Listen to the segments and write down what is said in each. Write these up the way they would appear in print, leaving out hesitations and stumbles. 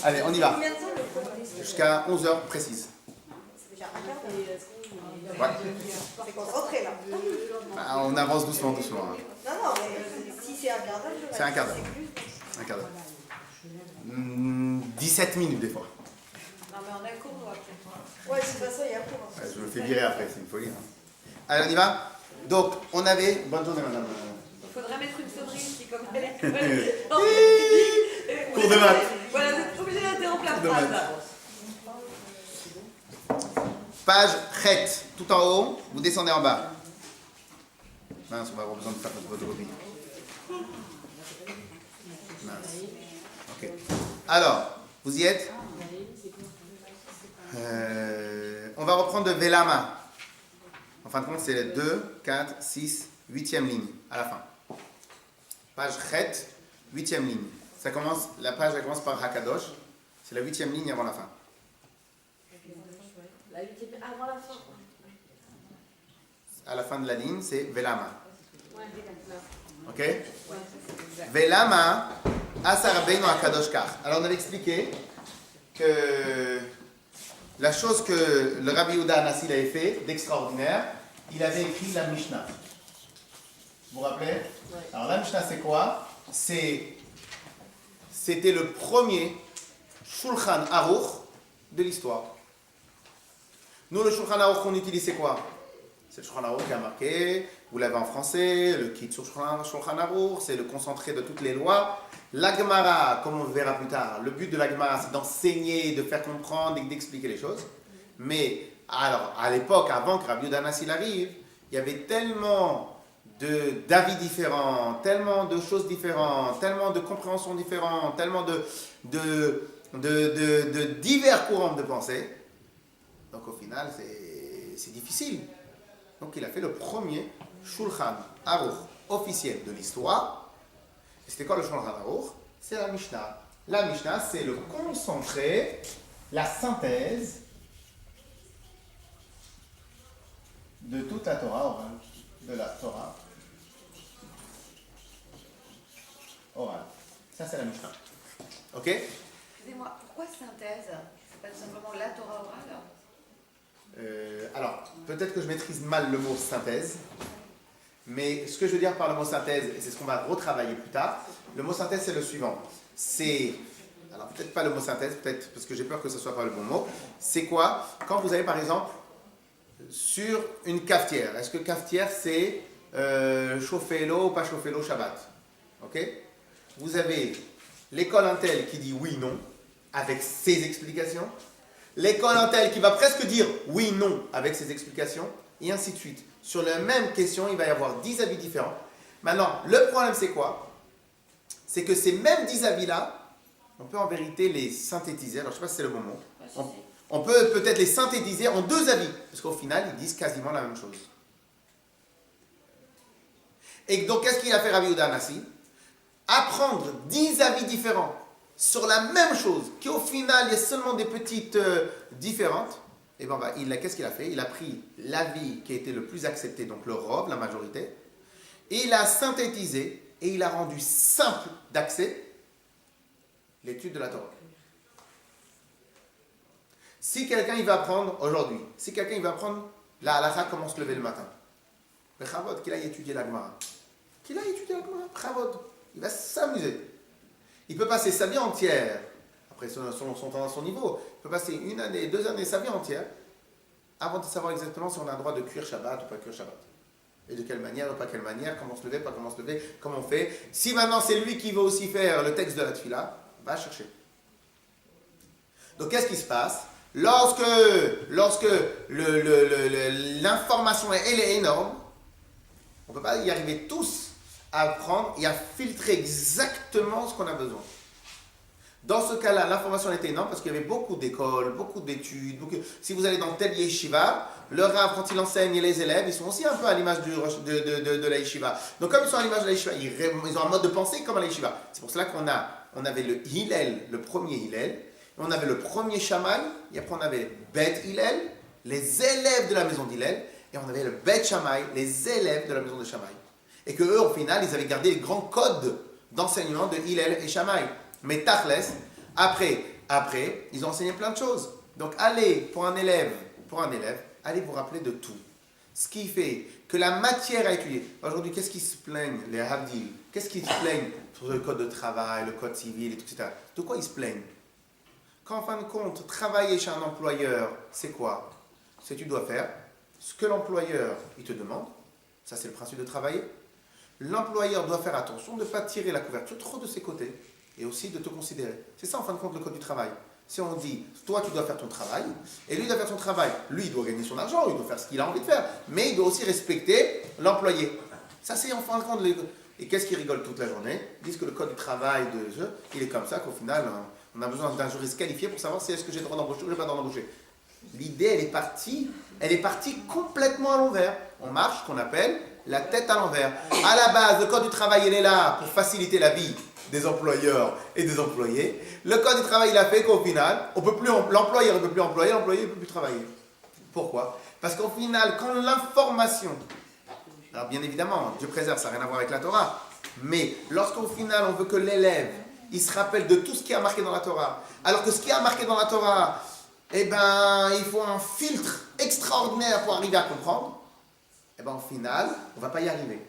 Allez, on y va. Combien de temps le cours? Jusqu'à 11h précise. C'est déjà un quart d'heure. Ouais. C'est concentré là. Ah, on avance doucement, doucement. Hein. Non, mais si c'est un quart d'heure, je C'est un quart d'heure. plus. Un quart d'heure. 17 minutes des fois. Non, mais on a le cours après. Ouais, de toute façon, il y a un cours. Ouais, je me fais virer après, c'est une folie. Hein. Allez, on y va. Donc, on avait... Bonne journée, madame. Il faudrait mettre une sonnerie ici, comme elle est. Cours de maths. Voilà, vous êtes obligé d'interrompre la Cours de phrase. maths. Page Chet, tout en haut, vous descendez en bas. Mince, on va avoir besoin de faire notre photocopie. Mince. Ok. Alors, vous y êtes? On va reprendre de Velama. En fin de compte, c'est les 2, 4, 6, 8e ligne, à la fin. Page Chet, 8e ligne. Ça commence, la page elle commence par Hakadosh. C'est la 8e ligne avant la fin. La 8e avant la fin. À la fin de la ligne, c'est Velama. Ouais, Ok? Velama, Asarabeno Akadosh Kach. Alors on avait expliqué que la chose que le Rabbi Yehuda Hanassi avait fait d'extraordinaire, il avait écrit la Mishnah. Vous vous rappelez? Alors la Mishnah c'est quoi? C'était le premier Shulchan Aruch de l'histoire. Nous, le Shulchan Aruch qu'on utilise, c'est quoi? C'est le Shulchan Aruch qui a marqué, vous l'avez en français, le kit sur Shulchan Aruch, c'est le concentré de toutes les lois. La Gemara, comme on le verra plus tard, le but de la Gemara, c'est d'enseigner, de faire comprendre et d'expliquer les choses. Mais, alors, à l'époque, avant que Rabbi Yehuda Hanassi arrive, il y avait tellement d'avis différents, tellement de choses différentes, tellement de compréhensions différentes, tellement de divers courants de pensée. Donc au final, c'est difficile. Donc il a fait le premier Shulchan Aruch officiel de l'histoire. Et c'était quoi le Shulchan Aruch? C'est la Mishnah. La Mishnah, c'est le concentré, la synthèse de toute la Torah orale. De la Torah orale. Ça, c'est la Mishnah. Ok? Excusez-moi, pourquoi synthèse? C'est pas simplement la Torah orale? Alors, peut-être que je maîtrise mal le mot synthèse, mais ce que je veux dire par le mot synthèse, et c'est ce qu'on va retravailler plus tard, le mot synthèse c'est le suivant. Alors peut-être pas le mot synthèse, peut-être parce que j'ai peur que ce ne soit pas le bon mot. C'est quoi? Quand vous avez par exemple sur une cafetière, est-ce que cafetière c'est chauffer l'eau ou pas chauffer l'eau Shabbat? Ok? Vous avez l'école Intel qui dit oui, non, avec ses explications. L'école Intel qui va presque dire oui, non, avec ses explications, et ainsi de suite. Sur la même question, il va y avoir 10 avis différents. Maintenant, le problème, c'est quoi? C'est que ces mêmes 10 avis-là, on peut en vérité les synthétiser. Alors, je ne sais pas si c'est le bon mot. On peut peut-être les synthétiser en 2 avis, parce qu'au final, ils disent quasiment la même chose. Et donc, qu'est-ce qu'il a fait Rabbi Yehuda Hanassi? Apprendre 10 avis différents sur la même chose, qui au final, il y a seulement des petites différentes, et bien, qu'est-ce qu'il a fait? Il a pris l'avis qui a été le plus accepté, donc le Rov, la majorité, et il a synthétisé, et il a rendu simple d'accès l'étude de la Torah. Si quelqu'un il va apprendre aujourd'hui, si quelqu'un il va apprendre la halakha, comment se lever le matin, le chavod, qu'il aille étudier la Gemara, chavod, il va s'amuser. Il peut passer sa vie entière, après son niveau, il peut passer 1 année, 2 années, sa vie entière, avant de savoir exactement si on a le droit de cuire Shabbat ou pas cuire Shabbat. Et de quelle manière ou pas quelle manière, comment se lever, pas comment se lever, comment on fait. Si maintenant c'est lui qui veut aussi faire le texte de la Tfila, va chercher. Donc qu'est-ce qui se passe? Lorsque l'information elle est énorme, on ne peut pas y arriver tous à apprendre et à filtrer exactement ce qu'on a besoin. Dans ce cas-là, l'information était énorme parce qu'il y avait beaucoup d'écoles, beaucoup d'études. Si vous allez dans tel yeshiva, le rav, quand il enseigne et les élèves, ils sont aussi un peu à l'image de la yeshiva. Donc comme ils sont à l'image de la yeshiva, ils ont un mode de pensée comme à la yeshiva. C'est pour cela qu'on avait le Hillel, le premier Hillel, on avait le premier Shammai, et après on avait Bet Hillel, les élèves de la maison d'Hillel, et on avait le Bet Shammai, les élèves de la maison de Shammai. Et qu'eux, au final, ils avaient gardé les grands codes d'enseignement de Hillel et Shammai. Mais Tachles, après Après, ils ont enseigné plein de choses. Donc, allez, pour un élève, allez vous rappeler de tout. Ce qui fait que la matière à étudier. Aujourd'hui, qu'est-ce qui se plaignent, les Havdil? Qu'est-ce qu'ils se plaignent sur le code de travail, le code civil, et tout, etc. De quoi ils se plaignent? Qu'en fin de compte, travailler chez un employeur, c'est quoi? C'est que tu dois faire ce que l'employeur il te demande. Ça, c'est le principe de travailler. L'employeur doit faire attention de ne pas tirer la couverture trop de ses côtés et aussi de te considérer. C'est ça, en fin de compte, le code du travail. Si on dit, toi, tu dois faire ton travail, et lui, il doit faire son travail. Lui, il doit gagner son argent, il doit faire ce qu'il a envie de faire, mais il doit aussi respecter l'employé. Ça, c'est en fin de compte. Et qu'est-ce qu'ils rigolent toute la journée? Ils disent que le code du travail, il est comme ça, qu'au final, on a besoin d'un juriste qualifié pour savoir si est-ce que j'ai le droit d'embaucher ou j'ai pas le droit d'embaucher. L'idée, elle est partie complètement à l'envers. On marche, ce qu'on appelle la tête à l'envers. À la base, le code du travail, il est là pour faciliter la vie des employeurs et des employés. Le code du travail, il a fait qu'au final, l'employeur ne peut plus employer, l'employé ne peut plus travailler. Pourquoi? Parce qu'au final, quand l'information, alors bien évidemment, Dieu préserve, ça n'a rien à voir avec la Torah, mais lorsqu'au final, on veut que l'élève, il se rappelle de tout ce qui est marqué dans la Torah, alors que ce qui est marqué dans la Torah, eh ben, il faut un filtre extraordinaire pour arriver à comprendre, eh ben, au final, on ne va pas y arriver.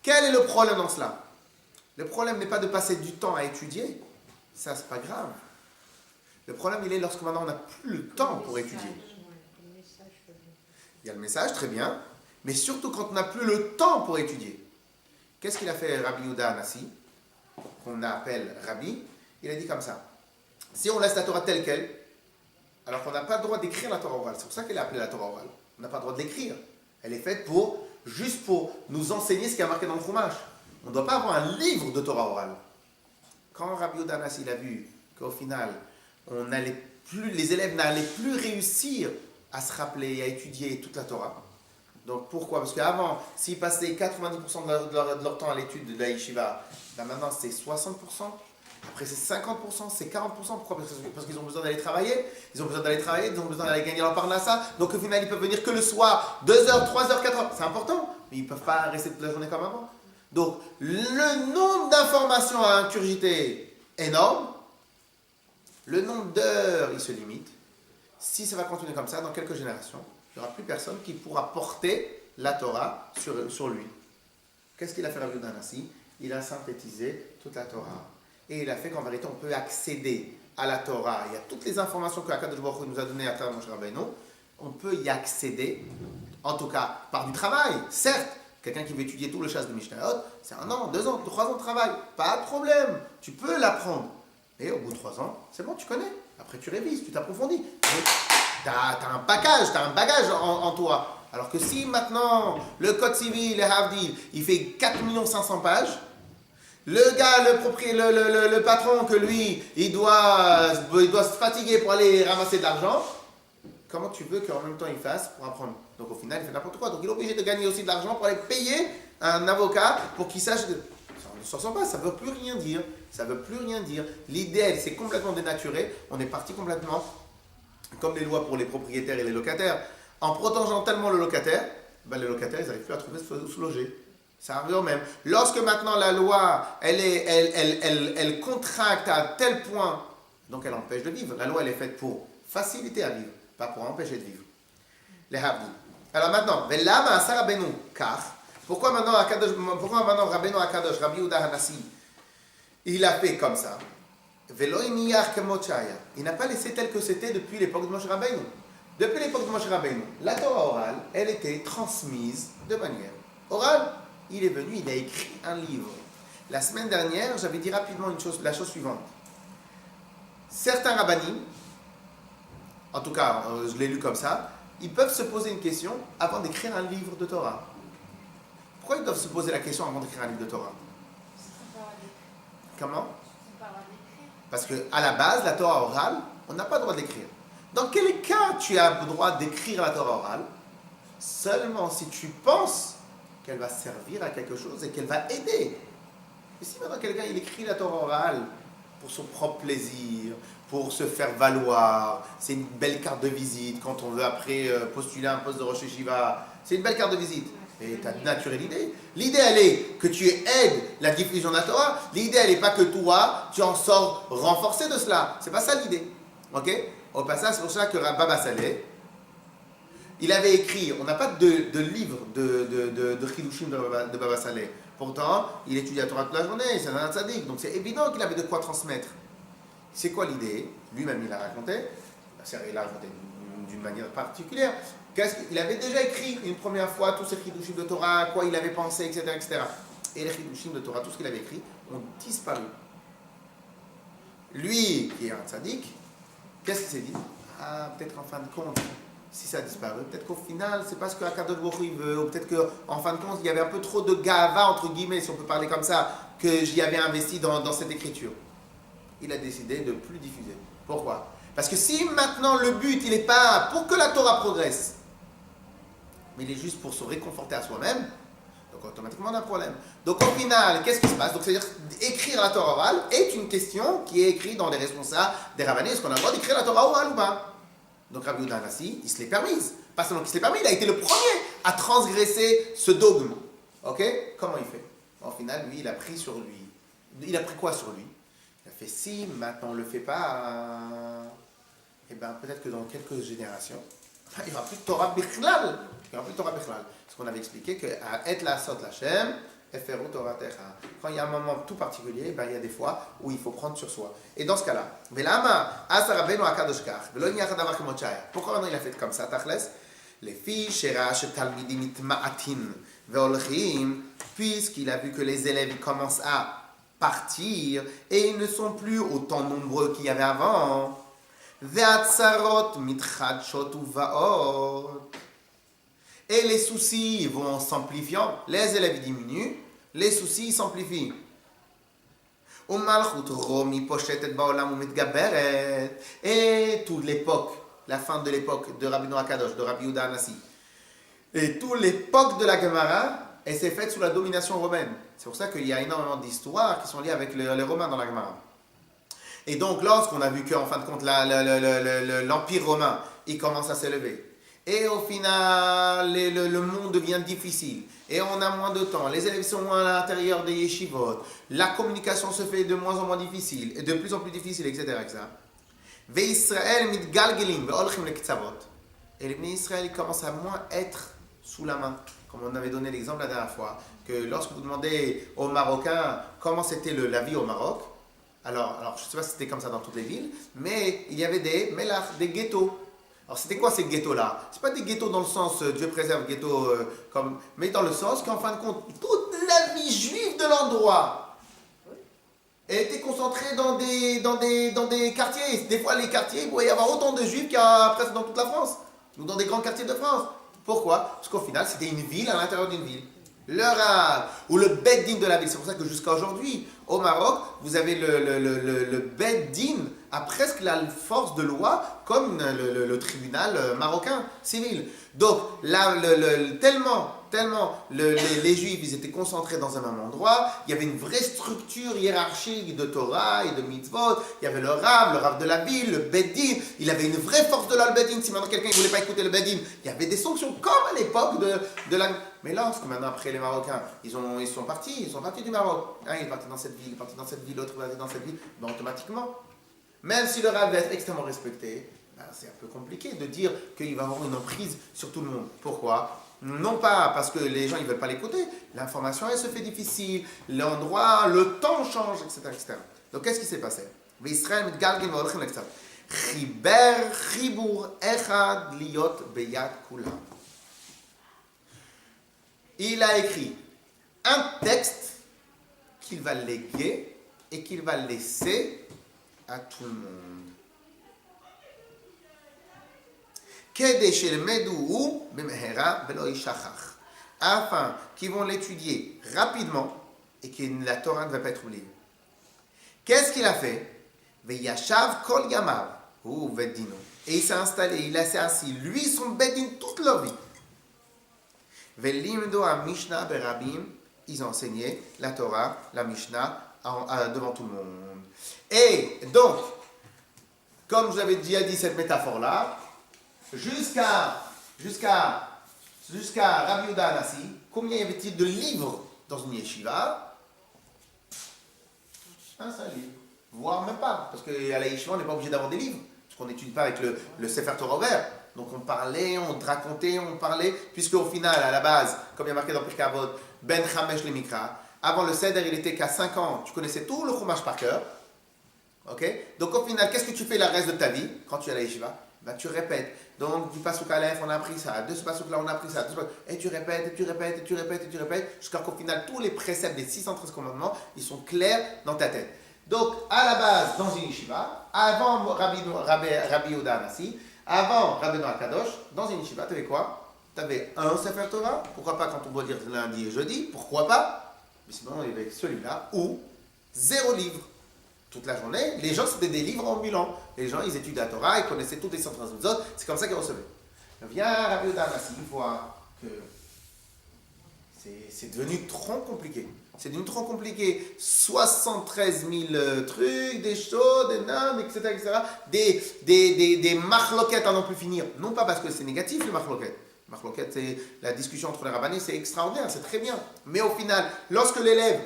Quel est le problème dans cela? Le problème n'est pas de passer du temps à étudier, ça c'est pas grave. Le problème il est lorsque maintenant on n'a plus le temps pour étudier. Il y a le message, très bien, mais surtout quand on n'a plus le temps pour étudier. Qu'est-ce qu'il a fait Rabbi Yehuda Hanassi, qu'on appelle Rabbi? Il a dit comme ça, si on laisse la Torah telle qu'elle, alors qu'on n'a pas le droit d'écrire la Torah orale, c'est pour ça qu'elle est appelée la Torah orale, on n'a pas le droit de l'écrire, elle est faite juste pour nous enseigner ce qui est marqué dans le Chumash. On ne doit pas avoir un livre de Torah orale. Quand Rabbi Yehuda Hanassi a vu qu'au final, les élèves n'allaient plus réussir à se rappeler et à étudier toute la Torah. Donc pourquoi? Parce qu'avant, s'ils passaient 90% de leur temps à l'étude de la yeshiva, ben maintenant c'est 60%, après c'est 50%, c'est 40%. Pourquoi? Parce qu'ils ont besoin d'aller travailler, ils ont besoin d'aller gagner leur parnassa. Donc au final, ils peuvent venir que le soir, 2 heures, 3 heures, 4 heures. C'est important, mais ils ne peuvent pas rester toute la journée comme avant. Donc, le nombre d'informations à incurgiter est énorme. Le nombre d'heures, il se limite. Si ça va continuer comme ça, dans quelques générations, il n'y aura plus personne qui pourra porter la Torah sur lui. Qu'est-ce qu'il a fait Rabbi Yehuda Hanassi? Il a synthétisé toute la Torah. Et il a fait qu'en vérité, on peut accéder à la Torah. Il y a toutes les informations que Akadosh Baruch Hu nous a données à travers Moshe Rabbeinu. On peut y accéder, en tout cas par du travail, certes. Quelqu'un qui veut étudier tout le chasse de Mishnayot, c'est 1 an, 2 ans, 3 ans de travail. Pas de problème. Tu peux l'apprendre. Et au bout de 3 ans, c'est bon, tu connais. Après, tu révises, tu t'approfondis. Tu as un bagage en toi. Alors que si maintenant, le code civil, les Havdil, il fait 4 500 000 pages, le gars, le patron, que lui, il doit se fatiguer pour aller ramasser de l'argent, comment tu veux qu'en même temps il fasse pour apprendre? Donc au final, il fait n'importe quoi. Donc il est obligé de gagner aussi de l'argent pour aller payer un avocat pour qu'il sache. Ça ne s'en sort pas, ça ne veut plus rien dire. Ça ne veut plus rien dire. L'idée, c'est complètement dénaturé. On est parti complètement, comme les lois pour les propriétaires et les locataires, en protégeant tellement le locataire, ben les locataires, ils n'arrivent plus à trouver se loger. Ça revient au même. Lorsque maintenant la loi, elle contracte à tel point, donc elle empêche de vivre. La loi, elle est faite pour faciliter à vivre, pas pour empêcher de vivre. Les Havdil. Alors maintenant, pourquoi maintenant Rabbeinu Akadosh, Rabbi Yehuda Hanassi, il a fait comme ça? Il n'a pas laissé tel que c'était depuis l'époque de Moshe Rabbeinu. Depuis l'époque de Moshe Rabbeinu, la Torah orale, elle était transmise de manière orale. Il est venu, il a écrit un livre. La semaine dernière, j'avais dit rapidement la chose suivante. Certains rabbanim, en tout cas, je l'ai lu comme ça, ils peuvent se poser une question avant d'écrire un livre de Torah. Pourquoi ils doivent se poser la question avant d'écrire un livre de Torah? Comment? Parce qu'à la base, la Torah orale, on n'a pas le droit d'écrire. Dans quel cas tu as le droit d'écrire la Torah orale? Seulement si tu penses qu'elle va servir à quelque chose et qu'elle va aider. Et si maintenant quelqu'un il écrit la Torah orale pour son propre plaisir, pour se faire valoir, c'est une belle carte de visite quand on veut après postuler un poste de Rosh Yeshiva, c'est une belle carte de visite. Et tu as dénaturé l'idée. L'idée, elle est que tu aides la diffusion de la Torah. L'idée, elle n'est pas que toi, tu en sors renforcé de cela. C'est pas ça l'idée. Ok? Au passage, c'est pour ça que Baba Saleh, il avait écrit, on n'a pas de livre de Chidushim de Baba Saleh. Pourtant, il étudie la Torah toute la journée, c'est un tzaddik, donc c'est évident qu'il avait de quoi transmettre. C'est quoi l'idée? Lui-même, il a raconté. Il a raconté d'une manière particulière. Il avait déjà écrit une première fois tous ces chidushim de Torah, à quoi il avait pensé, etc., etc. Et les chidushim de Torah, tout ce qu'il avait écrit, ont disparu. Lui, qui est un tzaddik, qu'est-ce qu'il s'est dit? Ah, peut-être en fin de compte, si ça a disparu, peut-être qu'au final, c'est pas ce que Akadosh Baruch Hu veut, ou peut-être qu'en fin de compte, il y avait un peu trop de gava, entre guillemets, si on peut parler comme ça, que j'y avais investi dans cette écriture. Il a décidé de ne plus diffuser. Pourquoi? Parce que si maintenant le but, il n'est pas pour que la Torah progresse, mais il est juste pour se réconforter à soi-même, donc automatiquement on a un problème. Donc au final, qu'est-ce qui se passe? Donc c'est-à-dire écrire la Torah orale est une question qui est écrite dans les responsables des Ravanim. Est-ce qu'on a le droit d'écrire la Torah orale ou pas? Donc Rabbi Yehuda Hanassi, il se l'est permise. Pas seulement qu'il se l'est permis, il a été le premier à transgresser ce dogme. Ok? Comment il fait? Au final, lui, il a pris sur lui. Il a pris quoi sur lui? Il a fait si maintenant on ne le fait pas, eh bien peut-être que dans quelques générations, il n'y aura plus de Torah Bichlal. Il n'y aura plus de Torah Bichlal. Parce qu'on avait expliqué qu'à Et la Sot Lachem, Eferu Torah Techa. Quand il y a un moment tout particulier, ben, il y a des fois où il faut prendre sur soi. Et dans ce cas-là, Velama, Asa Rabbeinu Akadosh Kach, Velo Niach Davar Kemochaya. Pourquoi maintenant il a fait comme ça, Tachles? Les filles, Shera, Shetalmidim Itma'atin, Veolchim, puisqu'il a vu que les élèves commencent à partir et ils ne sont plus autant nombreux qu'il y avait avant. Ve'atzarot mitchadshot uvaot. Et les soucis vont s'amplifiant. Les élèves diminuent, les soucis s'amplifient. Umalchut romi poshetet ba'olam umitgaberet. Et toute l'époque, la fin de l'époque de Rabbi Noach Kadosh, de Rabbi Yehuda Hanassi, et toute l'époque de la Gemara, elle s'est faite sous la domination romaine. C'est pour ça qu'il y a énormément d'histoires qui sont liées avec les Romains dans la Gemara. Et donc, lorsqu'on a vu qu'en fin de compte, l'Empire romain, il commence à s'élever, et au final, le monde devient difficile, et on a moins de temps, les élèves sont moins à l'intérieur des yeshivot, la communication se fait de moins en moins difficile, et de plus en plus difficile, etc. Et les bénis Israël commencent à moins être sous la main. Comme on avait donné l'exemple la dernière fois, que lorsque vous demandez aux Marocains comment c'était la vie au Maroc, alors je ne sais pas si c'était comme ça dans toutes les villes, mais il y avait des ghettos. Alors c'était quoi ces ghettos-là? Ce n'est pas des ghettos dans le sens Dieu préserve ghetto, mais dans le sens qu'en fin de compte, toute la vie juive de l'endroit était concentrée dans des quartiers. Des fois les quartiers, il pouvait y avoir autant de juifs qu'il y a presque dans toute la France, ou dans des grands quartiers de France. Pourquoi? Parce qu'au final, c'était une ville à l'intérieur d'une ville. Le Rav, ou le Beddin de la ville. C'est pour ça que jusqu'à aujourd'hui, au Maroc, vous avez le Beddin a presque la force de loi comme le tribunal marocain civil. Donc, là, tellement les Juifs, ils étaient concentrés dans un même endroit, il y avait une vraie structure hiérarchique de Torah et de mitzvot, il y avait le Rav de la ville, le Beddin, il avait une vraie force de loi, le Beddin. Si maintenant quelqu'un ne voulait pas écouter le Beddin, il y avait des sanctions comme à l'époque de la... Mais lorsque maintenant, après les Marocains, ils sont partis du Maroc. Un, il est parti dans cette ville, l'autre est parti dans cette ville, ben, automatiquement. Même si le Rav va être extrêmement respecté, ben, c'est un peu compliqué de dire qu'il va avoir une emprise sur tout le monde. Pourquoi? Non pas parce que les gens ne veulent pas l'écouter, l'information elle se fait difficile, l'endroit, le temps change, etc. etc. Donc qu'est-ce qui s'est passé? Il a écrit un texte qu'il va léguer et qu'il va laisser à tout le monde. Afin qu'ils vont l'étudier rapidement et que la Torah ne va pas être oubliée. Qu'est-ce qu'il a fait? Veyashav kol yamav hu veddino. Et il s'est installé, il s'est assis, lui son beddin toute leur vie. Velimdo a Mishnah berabim, ils ont enseigné la Torah, la Mishnah devant tout le monde. Et donc, comme je vous avais déjà dit cette métaphore-là, jusqu'à Rabbi Yehuda Hanassi, Combien y avait-il de livres dans une yeshiva? Un seul livre. Voire même pas. Parce qu'à la yeshiva, on n'est pas obligé d'avoir des livres. Parce qu'on n'étudie pas avec le Sefer Torah ouvert. Donc on parlait, on racontait, on parlait. Puisque au final, à la base, comme il y a marqué dans Pirkei Avot, Ben Chamesh le Mikra. Avant le Seder, il était qu'à 5 ans. Tu connaissais tout le Chumash par cœur. Ok? Donc au final, qu'est-ce que tu fais le reste de ta vie quand tu es à la yeshiva? Ben, tu répètes. Donc du Pasuk Aleph, on a appris ça. De ce Pasuk là, on a appris ça. Et tu répètes, et tu répètes, et tu répètes, et tu répètes. Jusqu'à qu'au final, tous les préceptes des 613 commandements, ils sont clairs dans ta tête. Donc à la base, dans une yeshiva, avant Rabbi Yehuda Anassi, avant Rabbi Noah Kadosh, dans une yeshiva, tu avais quoi? Tu avais un Sefer Torah. Pourquoi pas quand on doit dire lundi et jeudi? Pourquoi pas? Mais sinon, il y avait celui-là, ou 0 livre. Toute la journée, les gens, c'était des livres ambulants. Les gens, ils étudiaient la Torah, ils connaissaient toutes les 113 autres, c'est comme ça qu'ils recevaient. Vient Rabbi Yehuda Anassi, il voit que c'est devenu trop compliqué. C'est devenu trop compliqué. 73 000 trucs, des choses, des normes, etc., etc. Des marloquettes à n'en plus finir. Non pas parce que c'est négatif, les marloquettes. Marloquettes, c'est la discussion entre les rabbinés, c'est extraordinaire, c'est très bien. Mais au final, lorsque l'élève,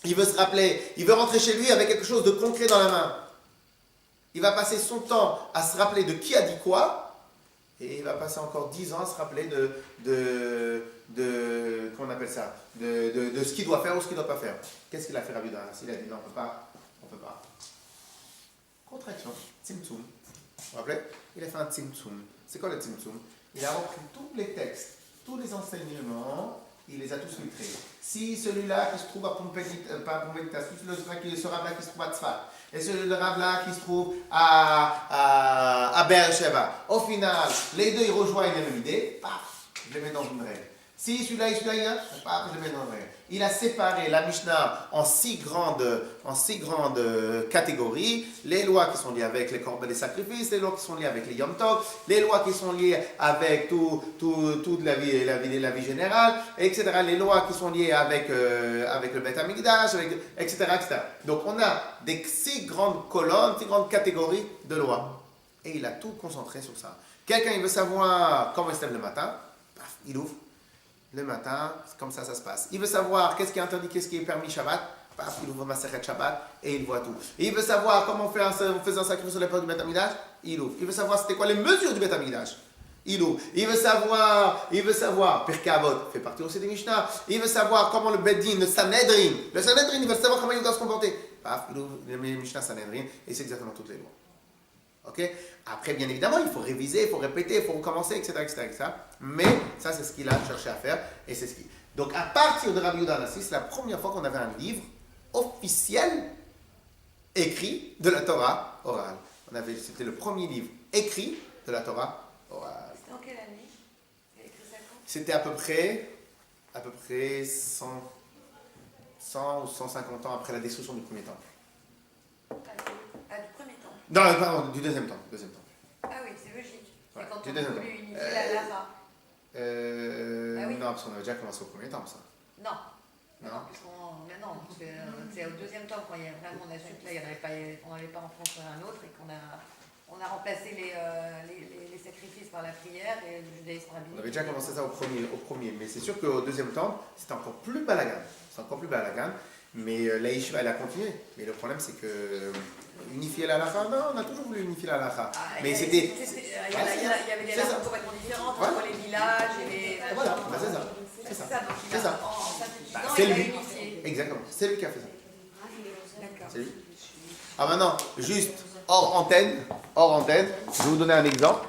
il veut se rappeler, il veut rentrer chez lui avec quelque chose de concret dans la main, il va passer son temps à se rappeler de qui a dit quoi, et il va passer encore 10 ans à se rappeler comment on appelle ça, de ce qu'il doit faire ou ce qu'il ne doit pas faire. Qu'est-ce qu'il a fait Rabbi Yehuda Anassi? Il a dit non, on ne peut pas. Contraction, tzimtzum. Vous vous rappelez? Il a fait un tzimtzum. C'est quoi le tzimtzum? Il a repris tous les textes, tous les enseignements, il les a tous filtrés. Si celui-là qui se trouve à Pompéditas, ce Rav-là qui se trouve à Tzfat, et celui de Rav-là qui se trouve à Be'er-Sheva, au final, les deux ils rejoignent la même idée, paf, je les mets dans une règle. Si celui-là et celui-là, paf, je les mets dans une règle. Il a séparé la Mishnah en six grandes catégories. Les lois qui sont liées avec les corbanes des sacrifices, les lois qui sont liées avec les Yom Tov, les lois qui sont liées avec toute la vie générale, etc. Les lois qui sont liées avec le Beth Amikdash, etc., etc. Donc on a des 6 grandes colonnes, 6 grandes catégories de lois. Et il a tout concentré sur ça. Quelqu'un il veut savoir comment il se lève le matin, paf, il ouvre. Le matin, comme ça se passe. Il veut savoir qu'est-ce qui est interdit, qu'est-ce qui est permis Shabbat. Paf, il ouvre Masechet Shabbat et il voit tout. Et il veut savoir comment on faisait un sacrifice sur l'époque du Beth Amikdash. Il ouvre. Il veut savoir c'était quoi les mesures du Beth Amikdash. Il ouvre. Il veut savoir, Pirkei Avot fait partie aussi des Mishnah. Il veut savoir comment le Beddin, le Sanhedrin, il veut savoir comment il doit se comporter. Paf, il ouvre le Mishnah Sanhedrin et c'est exactement toutes les lois. Okay? Après, bien évidemment, il faut réviser, il faut répéter, il faut recommencer, etc., etc. Mais ça, c'est ce qu'il a cherché à faire. Et c'est ce qui... Donc, à partir de Rabbi Yehuda Anassi, c'est la première fois qu'on avait un livre officiel écrit de la Torah orale. C'était le premier livre écrit de la Torah orale. C'était en quelle année? Il a écrit ça quand? C'était à peu près 100 ou 150 ans après la destruction du premier temple. Du premier temps. Non, pardon, du deuxième temple. Ah oui, c'est logique. Ouais, C'est quand du on a deuxième voulu temps. unifier la Lara. Oui. Non, parce qu'on avait déjà commencé au premier temple, ça. Non. Non. Mais non, parce que c'est au deuxième temps quand il y a vraiment on a su que là, on n'avait pas en France un autre et qu'on a remplacé les sacrifices par la prière et le judaïsme rabbinique. On avait déjà commencé ça au premier. Mais c'est sûr qu'au deuxième temple, c'était encore plus balagan. Mais la yeshiva, elle a continué. Mais le problème, c'est que unifier la halakha, non, on a toujours voulu unifier la halakha. Mais c'était... Il y avait des lacunes complètement différentes entre les villages et les... Voilà, c'est ça. Donc en synthétisant, C'est il a lui. unifié. Exactement. C'est lui qui a fait ça. D'accord. C'est lui. Ah maintenant, juste hors antenne, je vais vous donner un exemple.